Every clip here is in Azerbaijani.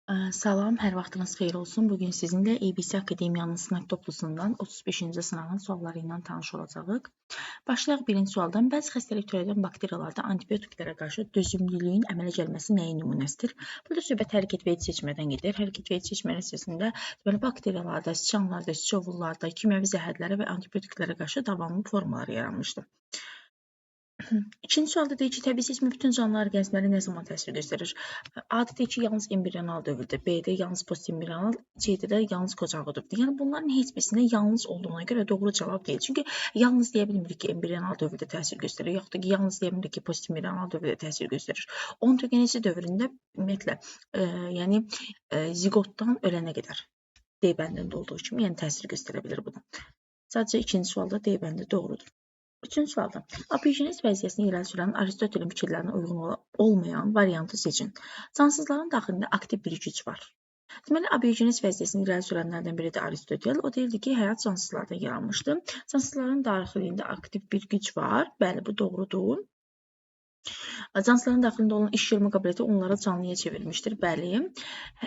Salam, hər vaxtınız xeyir olsun. Bugün sizinlə ABC Akademiyanın sınaq toplusundan 35-ci sınağın sualları ilə tanış olacağıq. Başlayaq birinci sualdan. Bəzi xəstəlik törədən bakteriyalarda antibiotiklərə qarşı dözümlülüyün əmələ gəlməsi nəyin nümunəsidir? Burada söhbət hərəkət və et seçmədən gedir. Hərəkət və et seçmə nəticəsində bakteriyalarda, siçanlarda, siçovullarda kimyəvi zəhərlərə və antibiotiklərə qarşı davamlı formalar yaranmışdır. İkinci sualda deyir ki, təbii seçmə bütün canlı orqanizmlərə nə zaman təsir göstərir? A-da deyir ki, yalnız embrional dövrdə, B-də yalnız postembrional, C-də də yalnız qocağı dövrdə. Yəni bunların heç birisində yalnız olduğuna görə doğru cavab deyil. Çünki yalnız deyə bilmirik ki, embrional dövrdə təsir göstərir, yaxud da ki, yalnız deyə bilmirik ki, postembrional dövrdə təsir göstərir. Ontogenezi dövründə ümumiyyətlə, yəni ziqotdan ölənə qədər D bəndində olduğu kimi, yəni təsir göstərə bilir buna. Sadəcə ikinci sualda D bəndi doğrudur. Üçüncü sualda, abiyogenez vəziyyətini irəli sürən Aristotelin fikirlərinə uyğun olmayan variantı seçin. Cansızların daxilində aktiv bir güc var. Deməli, abiyogenez vəziyyətini irəli sürənlərdən biri də Aristotel. O deyirdi ki, həyat cansızlardan yaranmışdı. Cansızların daxilində aktiv bir güc var. Bəli, bu doğrudur. Cansızların daxilində olan iş görmə qabiliyyəti onları canlıya çevirmişdir. Bəli.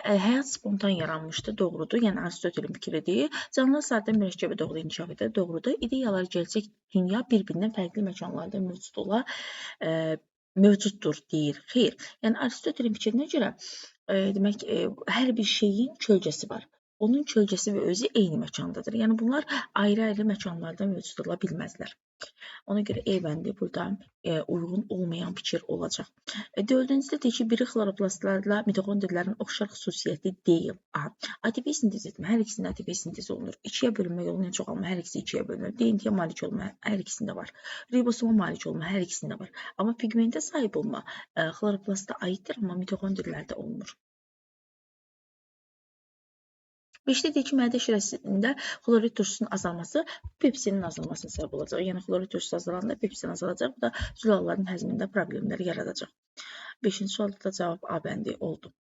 Həyat spontan yaranmışdı. Doğrudur. Yəni Aristotelin fikridir. Canlılar sadə mürəkkəbə doğru inkişaf edir. Doğrudur. İdeyalar gələcək dünya bir-birindən fərqli məkanlarda mövcuddur deyir. Xeyr. Yəni Aristotelin fikrinə görə demək hər bir şeyin kölgəsi var. Onun kölgəsi və özü eyni məkandadır. Yəni bunlar ayrı-ayrı məkanlarda mövcud ola bilməzlər. Ona görə E bəndi burada uyğun olmayan fikir olacaq. Dördüncüdə deyir ki, biri xloroplastlarla mitokondrilərin oxşar xüsusiyyəti deyil. ATP sintez etmə, hər ikisində ATP sintez olunur. İkiyə bölünmə yolu ilə çoxalma, hər ikisi ikiyə bölünür. DNT-yə malik olma, hər ikisində var. Ribosoma malik olma, hər ikisində var. Amma pigmentə sahib olma xloroplasta aiddir, amma mitokondrilərdə olmur. 5-də deyir ki, mədə şirəsində xlorid turşusunun azalması pepsinin azalmasına səbəb olacaq. Yəni xlorid turşusu azalanda pepsin azalacaq. Bu da zülalların həzmində problemlər yaradacaq. 5-ci sualda da cavab A bəndi oldu.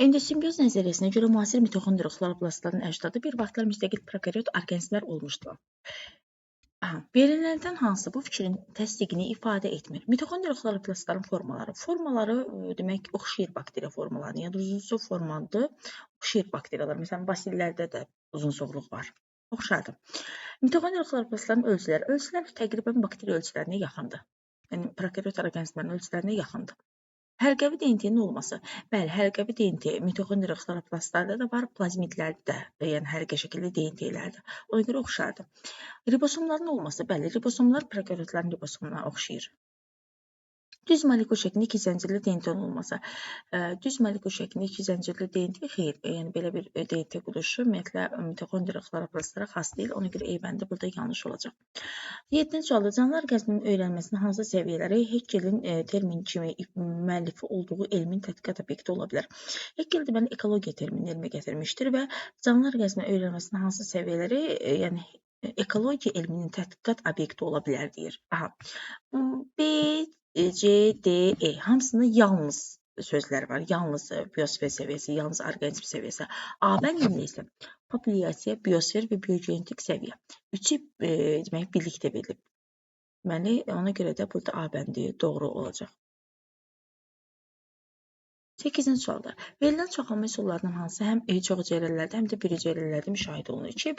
Endosimbiyoz nəzəriyyəsinə görə müasir mitokondri xloroplastların əcdadı bir vaxtlar müstəqil prokariot orqanizmlər olmuşdular. Verilənlərdən hansı bu fikrin təsdiqini ifadə etmir? Mitokondri xloroplastların formaları. Formaları demək oxşayır bakteriya formalarına. Yəni uzunsov formalıdır, oxşayır bakteriyalar. Məsələn, basillərdə də uzunsovluq var. Oxşardır. Mitokondri xloroplastların ölçüləri. Ölçülər təqribən bakteriya ölçülərinə yaxındır. Yəni prokariot orqanizmlərin ölçülərinə yaxındır. Həlqəvi DNT-nin olması. Bəli, həlqəvi DNT mitokondri xloroplastlarda da var, plazmidlərdə də, yəni həlqə şəkilli DNT-lərdə. Ona görə oxşardır. Ribosomların olması. Bəli, ribosomlar prokariotların ribosomuna oxşayır. Düz molekul şəklində iki zəncirli DNT-nin olması. Düz molekul şəklində iki zəncirli DNT xeyr, yəni belə bir DNT quruluşu ümumiyyətlə mitokondri xloroplastlara xas deyil. Ona görə E bəndi burada yanlış olacaq. 7-ci sualda canlı orqanizmin öyrənməsinin hansı səviyyələri Haeckelin termin kimi müəllifi olduğu elmin tədqiqat obyekti ola bilər? Haeckel deməli ekologiya terminini elmə gətirmişdir və canlı orqanizmin öyrənməsinin hansı səviyyələri, yəni ekologiya elminin tədqiqat obyekti ola bilər deyir. B, C, D, E hamısında yalnız sözlər var. Yalnız biosfer səviyyəsi, yalnız orqanizm səviyyəsi. A bəndində isə populyasiya, biosfer və biogenetik səviyyə. Üçü demək birlikdə verilib. Deməli, ona görə də burada A bəndi doğru olacaq. 8-ci sualda. Verilən çoxalma üsullarından hansı həm çox hüceyrələrdə, həm də bir hüceyrələrdə müşahidə olunur? İkiyə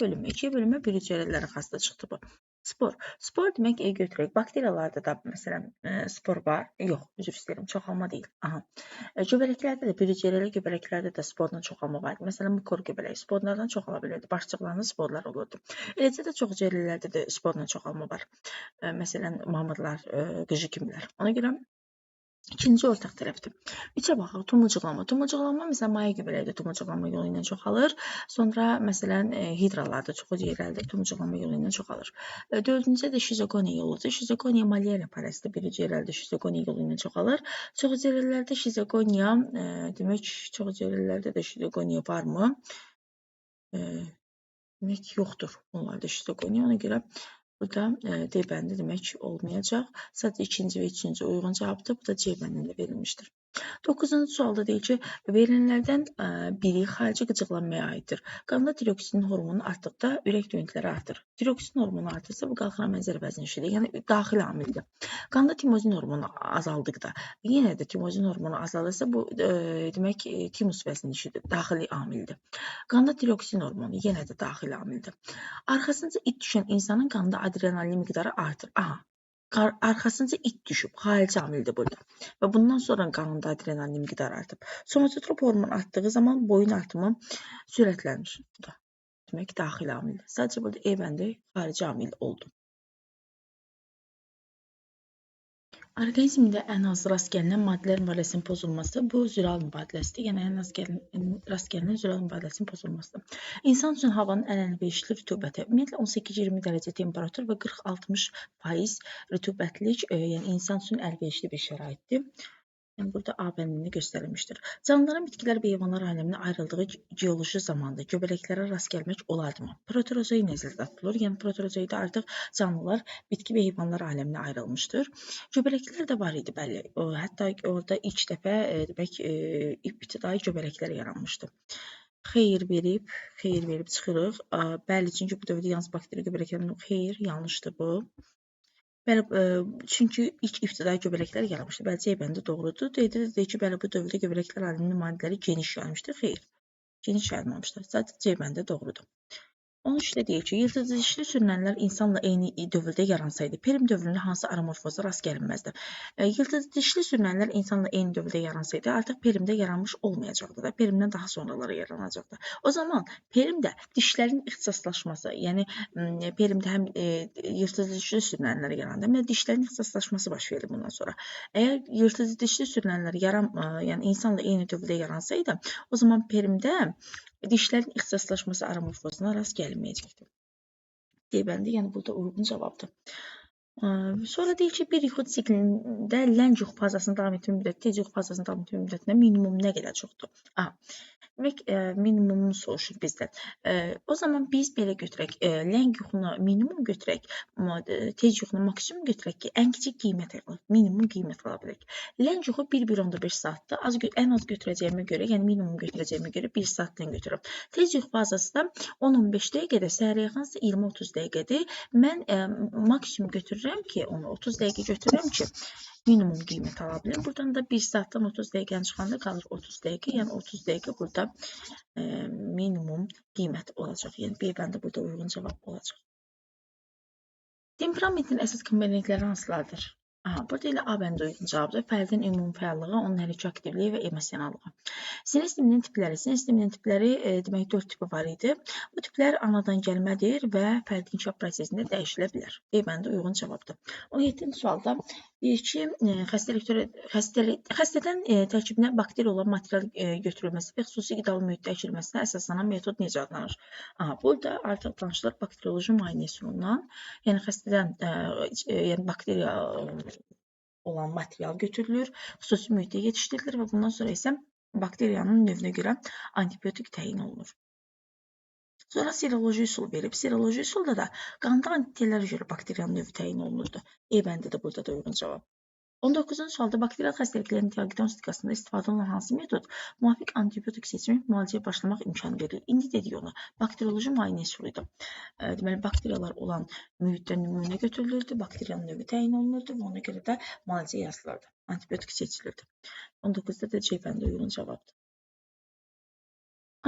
bölünmə bir hüceyrələrə xasda çıxdı bu. Spor. Spor demək götürək. Bakteriyalarda da məsələn spor var. Yox, üzr istəyirəm, çoxalma deyil. Göbələklərdə də bir hüceyrəli göbələklərdə də sporla çoxalma var. Məsələn, mikor göbələk sporlardan çoxala bilirdi. Başçıqlarında sporlar olurdu. Eləcə də çox hüceyrələrdə də sporla çoxalma var. Məsələn, mamırlar, qıcı kimilər. Ona görə İkinci ortaq tərəfdir. 3-ə baxaq, tumurcuqlama. Tumurcuqlama, məsələn, maye göbələkdə tumurcuqlama yolu ilə çoxalır. Sonra, məsələn, hidralarda çox hüceyrəlidə tumurcuqlama yolu ilə çoxalır. 4-cüdə də şizogoniya yoludur. Şizogoniya malariya parasiti bir hüceyrəlidə şizogoniya yolu ilə çoxalır. Çox hüceyrəlilərdə şizogoniya, demək, çox hüceyrəlilərdə də şizogoniya varmı? Demək, yoxdur onlarda şizogoniya. Ona görə burada D bəndi demək olmayacaq. Sadəcə ikinci və üçüncü uyğun cavabdır. Bu da C bəndində verilmişdir. 9-cu sualda deyir ki, verilənlərdən biri xarici qıcıqlanmaya aiddir. Qanda tiroksitin hormonu artdıqda ürək döyüntüləri artır. Tiroksitin hormonu artırsa bu qalxıran mənzərə vəzin işidir. Yəni daxili amildir. Qanda timozin hormonu azaldıqda, yenə də timozin hormonu azalırsa bu demək timus vəzin işidir. Daxili amildir. Qanda tiroksin hormonu yenə də daxili amildir. Arxasınca it düşən insanın qanda adrenalin miqdarı artır. Arxasınca it düşüb, xarici amildir burada. Və bundan sonra qanında adrenalin miqdarı artıb. Somatotrop hormon artdığı zaman boyun artımı sürətlənir. Bu da demək daxili amildir. Sadəcə burada E bəndi xarici amil oldu. Orqanizmdə ən az rast gəlinən maddələr mübadiləsinin pozulması bu zülal mübadiləsidir. Yəni ən az rast gəlinən zülal mübadiləsinin pozulmasıdır. İnsan üçün havanın ən əlverişli rütubəti ümumiyyətlə 18-20 dərəcə temperatur və 40-60% rütubətlik, yəni insan üçün əlverişli bir şəraitdir. Yəni burada A bəndində göstərilmişdir. Canlıların bitkilər və heyvanlar aləminə ayrıldığı geoloji zamanda göbələklərə rast gəlmək olardımı? Proterozoy nəzərdə tutulur. Yəni proterozoyda artıq canlılar bitki və heyvanlar aləminə ayrılmışdır. Göbələklər də var idi, bəli. Hətta orada ilk dəfə demək ibtidai göbələklər yaranmışdı. Xeyir verib çıxırıq. Bəli, çünki bu dövrdə yalnız bakteri göbələklərinin xeyir, yanlışdır bu. Bəli, çünki ilk ibtidai göbələklər yaranmışdı. Bəli, C bəndi doğrudur. Deyir ki, bəli, bu dövrdə göbələklər aləminin maddələri geniş yayılmışdır. Xeyr, geniş yayılmamışdır. Sadəcə C bəndi doğrudur. 13-də deyir ki, yırtıcı sürünənlər insanla eyni dövrdə yaransaydı, Perm dövründə hansı aramorfoza rast gəlinməzdi? Yırtıcı sürünənlər insanla eyni dövrdə yaransaydı, artıq Permdə yaranmış olmayacaqdı da, Permdən daha sonraları yaranacaqdı. O zaman Permdə dişlərin ixtisaslaşması, yəni Permdə həm yırtıcı sürünənlər yarandı, həm də dişlərin ixtisaslaşması baş verir bundan sonra. Əgər yırtıcı sürünənlər yəni insanla eyni dövrdə yaransaydı, o zaman Permdə dişlərin ixtisaslaşması aramorfozuna rast gəlinməyəcəkdir. D bəndi, yəni burada uyğun cavabdır. Sonra deyir ki, bir yuxu siklində lənc yuxu fazasını davam etmə müddəti, tez yuxu fazasını davam etmə müddətinə minimum nə qədər çoxdur? Demək, minimumunu soruşur bizdən. O zaman biz belə götürək, lənc yuxunu minimum götürək, tez yuxunu maksimum götürək ki, ən kiçik qiymət alaq, minimum qiymət ala bilək. Lənc yuxu 1,5 saatdır. Ən az götürəcəyimə görə, yəni minimum götürəcəyimə görə 1 saatdan götürürəm. Tez yuxu fazası da 10-15 dəqiqədir, səhər yaxınsa 20-30 dəqiqədir. Mən maksimum götürürəm ki, onu 30 dəqiqə götürürəm ki, minimum qiymət ala bilim. Buradan da 1 saatdan 30 dəqiqəni çıxanda qalır 30 dəqiqə. Yəni 30 dəqiqə burada minimum qiymət olacaq. Yəni B bəndi burada uyğun cavab olacaq. Temperamentin əsas komponentləri hansılardır? Burada elə A bəndi uyğun cavabdır. Fərdin ümumi fəallığı, onun hər iki aktivliyi və emosionallığı. Sinir sisteminin tipləri. Sinir sisteminin tipləri demək 4 tipi var idi. Bu tiplər anadan gəlmədir və fərdin inkişaf prosesində dəyişilə bilər. B bəndi uyğun cavabdır. 17-ci sualda deyir ki, xəstədən tərkibinə bakteriya olan material götürülməsi və xüsusi qidalı mühitdə əkilməsinə əsaslanan metod necə adlanır? Burada artıq danışılır bakterioloji müayinə üsulundan. Yəni xəstədən bakteriya olan material götürülür, xüsusi mühitdə yetişdirilir və bundan sonra isə bakteriyanın növünə görə antibiotik təyin olunur. Sonra seroloji üsul verib. Seroloji üsulda da qanda antitiyələrə görə bakteriyanın növü təyin olunurdu. E bəndi də burada da uyğun cavab. 19-cu sualda bakterial xəstəliklərin diaqnostikasında istifadə olunan hansı metod müvafiq antibiotik seçimi müalicəyə başlamaq imkanı verir? İndi dedik ona, bakterioloji müayinə üsuluydu. Deməli, bakteriyalar olan mühitdən nümunə götürülürdü, bakteriyanın növü təyin olunurdu və ona görə də müalicə yazılırdı, antibiotik seçilirdi. 19-da da C bəndi uyğun cavabdır.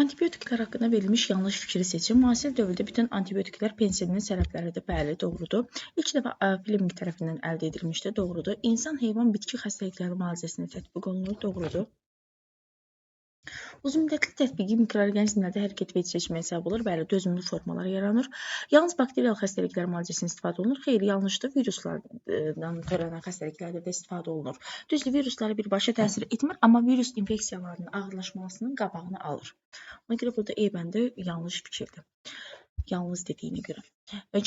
Antibiotiklər haqqında verilmiş yanlış fikri seçin. Müasir dövrdə bütün antibiotiklər pensilinin sərəfləridir. Bəli, doğrudur. İlk dəfə Fleming tərəfindən əldə edilmişdir. Doğrudur. İnsan, heyvan, bitki xəstəlikləri müalicəsində tətbiq olunur. Doğrudur. Uzunmüddətli tətbiqi mikroorqanizmlərdə hərəkət və seçməyə səbəb olur. Bəli, dözümlü formalar yaranır. Yalnız bakterial xəstəliklər müalicəsində istifadə olunur. Xeyr, yanlışdır. Viruslardan törənən xəstəliklərdə də istifadə olunur. Düzdür, viruslara birbaşa təsir etmir, amma virus infeksiyalarının ağırlaşmasının qabağını alır. Ona görə burada E bəndi yanlış fikirdir. Yalnız dediyinə görə.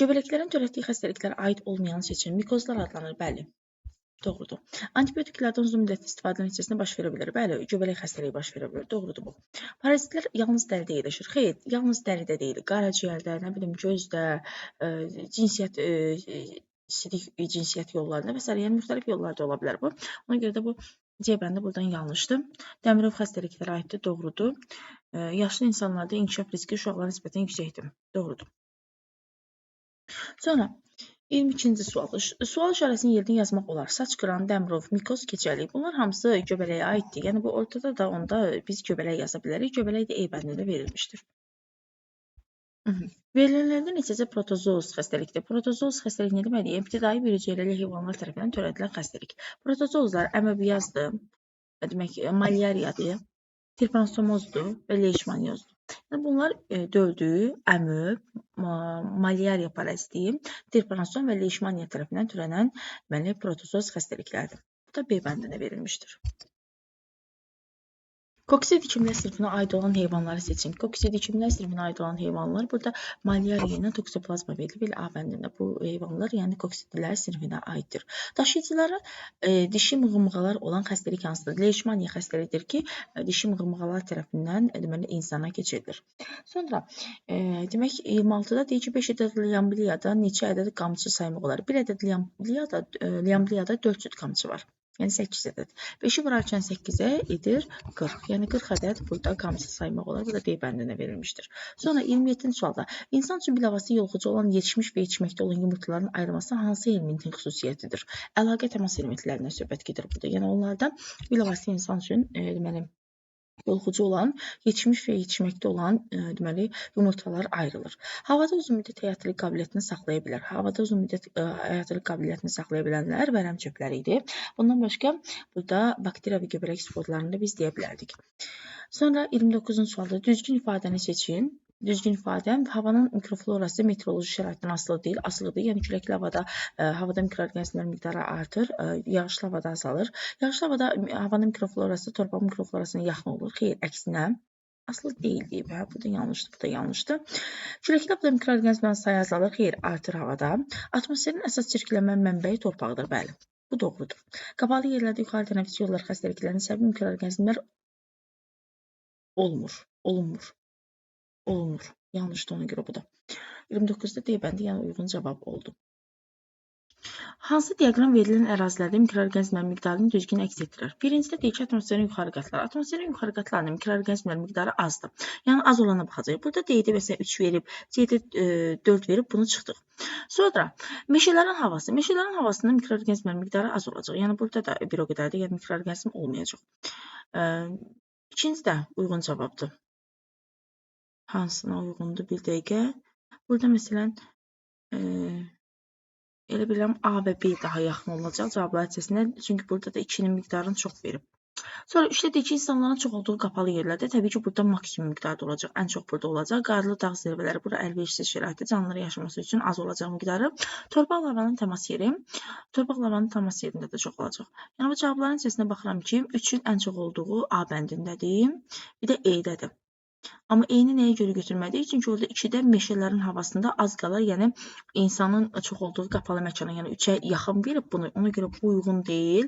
Göbələklərin törətdiyi xəstəliklərə aid olmayan seçim mikozlar adlanır. Bəli. Doğrudur. Antibiotiklərdən uzun müddətli istifadə nəticəsində baş verə bilər. Bəli, göbələk xəstəliyi baş verə bilər. Doğrudur bu. Parazitlər yalnız dəridə yerləşir. Xeyr, yalnız dəridə deyil. Qaraciyərdə, nə bilim, gözdə, sidik cinsiyyət yollarında və s. Yəni müxtəlif yollarda ola bilər bu. Ona görə də bu C bəndi buradan yanlışdır. Dəmirov xəstəliklərə aiddir, doğrudur. Yaşlı insanlarda inkişaf riski uşaqlara nisbətən yüksəkdir, doğrudur. Sonra 22-ci sual. Sual işarəsini yerinə yazmaq olar. Saç qıran, Dəmirov, mikoz, keçəlik. Bunlar hamısı göbələyə aiddir. Yəni bu ortada da onda biz göbələk yaza bilərik. Göbələk də E bəndində verilmişdir. Verilənlərdə neçəcə protozooz xəstəlikdir. Protozooz xəstəlik nə deməkdir? İbtidai bir hüceyrəli heyvanlar tərəfindən törədilən xəstəlik. Protozoozlar əmöbiyazdır, demək malyariyadır, tirpanosomozdur və leishmaniozdur. Yəni bunlar döldüyü əmöb, malyariya paraziti, tirpanosom və leishmaniya tərəfindən törənən protozooz xəstəliklərdir. Bu da B bəndində verilmişdir. Koksidikimlər sinfinə aid olan heyvanları seçin. Koksidikimlər sinfinə aid olan heyvanlar burada malyariya ilə toksoplazma verilib. A bəndində bu heyvanlar, yəni koksidilər sinfinə aiddir. Daşıyıcıları dişi mığımığalar olan xəstəlik hansıdır? Leishmaniya xəstəlikdir ki, dişi mığımığalar tərəfindən deməli insana keçirilir. Sonra demək 26-da deyir ki, 5 ədəd liambliyada neçə ədəd qamçı saymaq olar? 1 ədəd liambliyada 4 cüt qamçı var. Yəni 8 ədəd. 5-i vurarkən 8-ə edir 40. Yəni 40 ədəd burada qamçı saymaq olar. Bu da D bəndində verilmişdir. Sonra 27-ci sualda insan üçün bilavasitə yoluxucu olan yetişmiş və yetişməkdə olan yumurtaların ayrılması hansı elementin xüsusiyyətidir? Əlaqə təmas elementlərinə söhbət gedir burada. Yəni onlarda bilavasitə insan üçün deməli yoluxucu olan, yetişmiş və yetişməkdə olan deməli yumurtalar ayrılır. Havada uzun müddət həyatlıq qabiliyyətini saxlaya bilər. Havada uzun müddət həyatlıq qabiliyyətini saxlaya bilənlər vərəm çöpləri idi. Bundan başqa burada bakteriya və göbələk sporlarını da biz deyə bilərdik. Sonra 29-cu sualda düzgün ifadəni seçin. Düzgün ifadə havanın mikroflorası meteoroloji şəraitdən asılı deyil, asılıdır. Yəni küləkli havada havada mikroorqanizmlərin miqdarı artır, yağışlı havada azalır. Yağışlı havada havanın mikroflorası torpaq mikroflorasına yaxın olur. Xeyr, əksinə asılı deyil deyib. Bu da yanlışdır, bu da yanlışdır. Küləkli havada mikroorqanizmlərin sayı azalır. Xeyr, artır havada. Atmosferin əsas çirklənmə mənbəyi torpaqdır, bəli. Bu doğrudur. Qapalı yerlərdə yuxarı tənəffüs yolları xəstəliklərinin səbəbi mikroorqanizmlər olmur. Yanlışdır, ona görə bu da. 29-da D bəndi, yəni uyğun cavab oldu. Hansı diaqram verilən ərazilərdə mikroorqanizmlərin miqdarını düzgün əks etdirir? Birincidə deyir ki, atmosferin yuxarı qatları. Atmosferin yuxarı qatlarında mikroorqanizmlərin miqdarı azdır. Yəni az olana baxacaq. Burada D-də məsələn 3 verib, C-də 4 verib, bunu çıxdıq. Sonra meşələrin havası. Meşələrin havasında mikroorqanizmlərin miqdarı az olacaq. Yəni burada da bir o qədərdir, yəni mikroorqanizm olmayacaq. İkinci də uyğun cavabdır. Hansına uyğundur? Bir dəqiqə. Burada məsələn elə bilirəm A və B daha yaxın olacaq cavablar içərisində. Çünki burada da 2-nin miqdarını çox verib. Sonra üçdə ki, insanların çox olduğu qapalı yerlərdə təbii ki, burada maksimum miqdarda olacaq. Ən çox burada olacaq. Qarlı dağ zirvələri, bura əlverişsiz şəraitdə canlıların yaşaması üçün az olacaq miqdarı. Torpaq lavanın təmas yeri. Torpaq lavanın təmas yerində də çox olacaq. Yəni bu cavabların içərisində baxıram ki, 3-ün ən çox olduğu A bəndindədir. Bir də E-dədir. Amma E-ni nəyə görə götürmədik? Çünki orada 2-də meşələrin havasında az qalar, yəni insanın çox olduğu qapalı məkana, yəni 3-ə yaxın verib bunu. Ona görə bu uyğun deyil.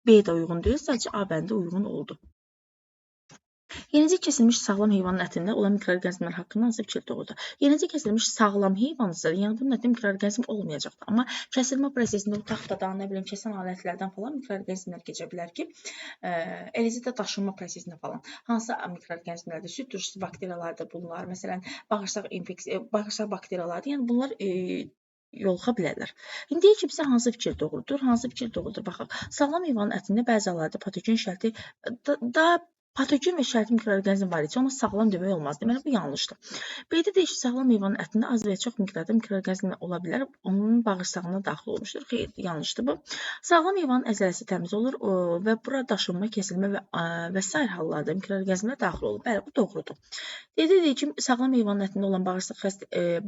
B də uyğun deyil, sadəcə A bəndi uyğun oldu. Yenicə kəsilmiş sağlam heyvanın ətində olan mikroorqanizmlər haqqında hansı fikir doğrudur? Yenicə kəsilmiş sağlam heyvansa, yəni bunun ətində mikroorqanizm olmayacaqdır. Amma kəsilmə prosesində o taxtadan, nə bilim, kəsən alətlərdən falan mikroorqanizmlər keçə bilər ki, eləcə də daşınma prosesində falan. Hansı mikroorqanizmlərdir? Süd turşusu bakteriyalardır bunlar. Məsələn, bağırsaq bakteriyalardır. Yəni bunlar yoluxa bilərlər. İndi deyək ki, bizə hansı fikir doğrudur? Hansı fikir doğrudur? Baxaq. Sağlam heyvanın ətində bəzi hallarda patogen şərti patogen və şərti mikroorqanizm var idi, amma sağlam demək olmaz. Deməli, bu yanlışdır. B-də deyək ki, sağlam heyvanın ətində az və ya çox miqdarda mikroorqanizm ola bilər, onun bağırsağına daxil olmuşdur. Xeyr, yanlışdır bu. Sağlam heyvanın əzələsi təmiz olur və bura daşınma, kəsilmə və sair hallarda mikroorqanizmlər daxil olur. Bəli, bu doğrudur. Deyək ki, sağlam heyvanın ətində olan bağırsaq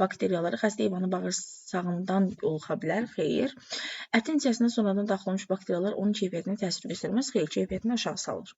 bakteriyaları xəstə heyvanın bağırsağından yoluxa bilər. Xeyr. Ətin içərisində sonradan daxil olmuş bakteriyalar onun keyfiyyətinə təsir göstərməz. Xeyr, keyfiyyətini aşağı salır.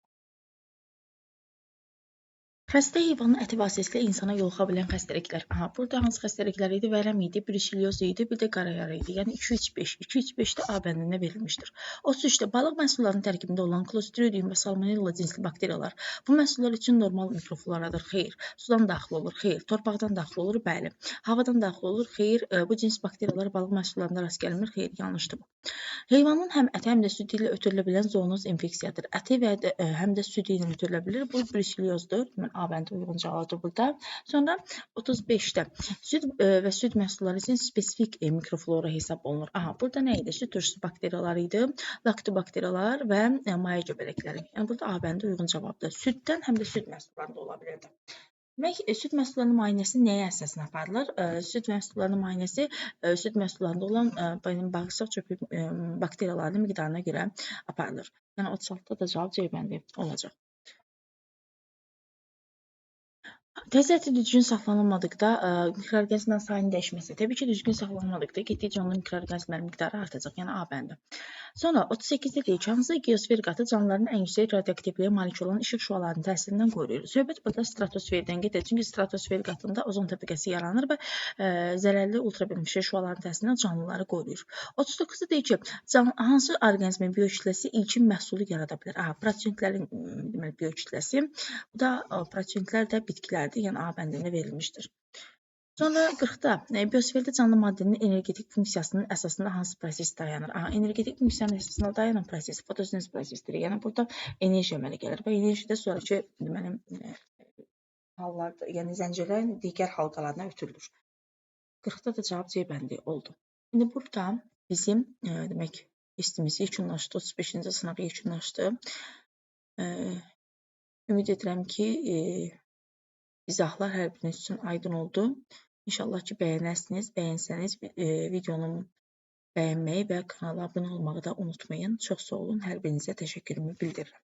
Xəstə heyvanın əti vasitəsilə insana yoluxa bilən xəstəliklər. Burada hansı xəstəliklər idi? Vərəm idi, bruselyoz idi, bir də qarayara idi. Yəni 2-3-5. 2-3-5-də A bəndində verilmişdir. 33-də balıq məhsullarının tərkibində olan Clostridium və Salmonella cinsli bakteriyalar bu məhsullar üçün normal mikrofloradır. Xeyr. Sudan daxil olur. Xeyr. Torpaqdan daxil olur. Bəli. Havadan daxil olur. Xeyr. Bu cins bakteriyalar balıq məhsullarında rast gəlmir. Xeyr. Yanlışdır bu. Heyvanın həm əti, həm də südü ilə ötürülə bilən zoonoz infeksiyadır. Əti və həm də südü ilə ötürülə bilir. Bu bruseliyozdur. A bəndə uyğun cavabdır burada. Sonra 35-də süd və süd məhsulları üçün spesifik mikroflora hesab olunur. Burada nə idi? Süd turşusu bakteriyaları idi, laktobakteriyalar və maya göbələkləri. Yəni burada A bəndə uyğun cavabdır. Süddən həm də süd məhsullarında ola bilirdi. Demək, süd məhsullarının müayinəsi nəyə əsasən aparılır? Süd məhsullarının müayinəsi süd məhsullarında olan bağırsaq çöpü bakteriyalarının miqdarına görə aparılır. Yəni 36-da da cavab C bəndi olacaq. Təzə əti düzgün saxlanılmadıqda mikroorqanizmlərin sayının dəyişməsi. Təbii ki, düzgün saxlanılmadıqda getdikcə onun mikroorqanizmlərin miqdarı artacaq, yəni A bəndi. Sonra 38-də deyir ki, hansı geosfer qatı canlıların ən yüksək radioaktivliyə malik olan işıq şüalarının təsirindən qoruyur. Söhbət burada stratosferdən gedir. Çünki stratosfer qatında ozon təbəqəsi yaranır və zərərli ultraviyolət şüalarının təsirindən canlıları qoruyur. 39-da deyir ki, hansı orqanizmin biyokütləsi ilkin məhsulu yarada bilər? Proteontlərin biyokütləsi. Bu da proteontlər də bitkilərdir, yəni A bəndində verilmişdir. Sonra 40-da biosferdə canlı maddənin energetik funksiyasının əsasında hansı proses dayanır? Energetik funksiyanın əsasında dayanan proses fotosintez prosesidir. Yəni burada enerji əmələ gəlir və enerji də sonrakı hallarda, yəni zəncirlərin digər halqalarına ötürülür. 40-da da cavab C bəndi oldu. İndi burada bizim demək testimiz yekunlaşdı, 35-ci sınaq yekunlaşdı. Ümid edirəm ki, izahlar hər biriniz üçün aydın oldu. İnşallah ki, bəyənərsiniz. Bəyənsəniz videonu bəyənməyi və kanala abunə olmağı da unutmayın. Çox sağ olun. Hər birinizə təşəkkürümü bildirirəm.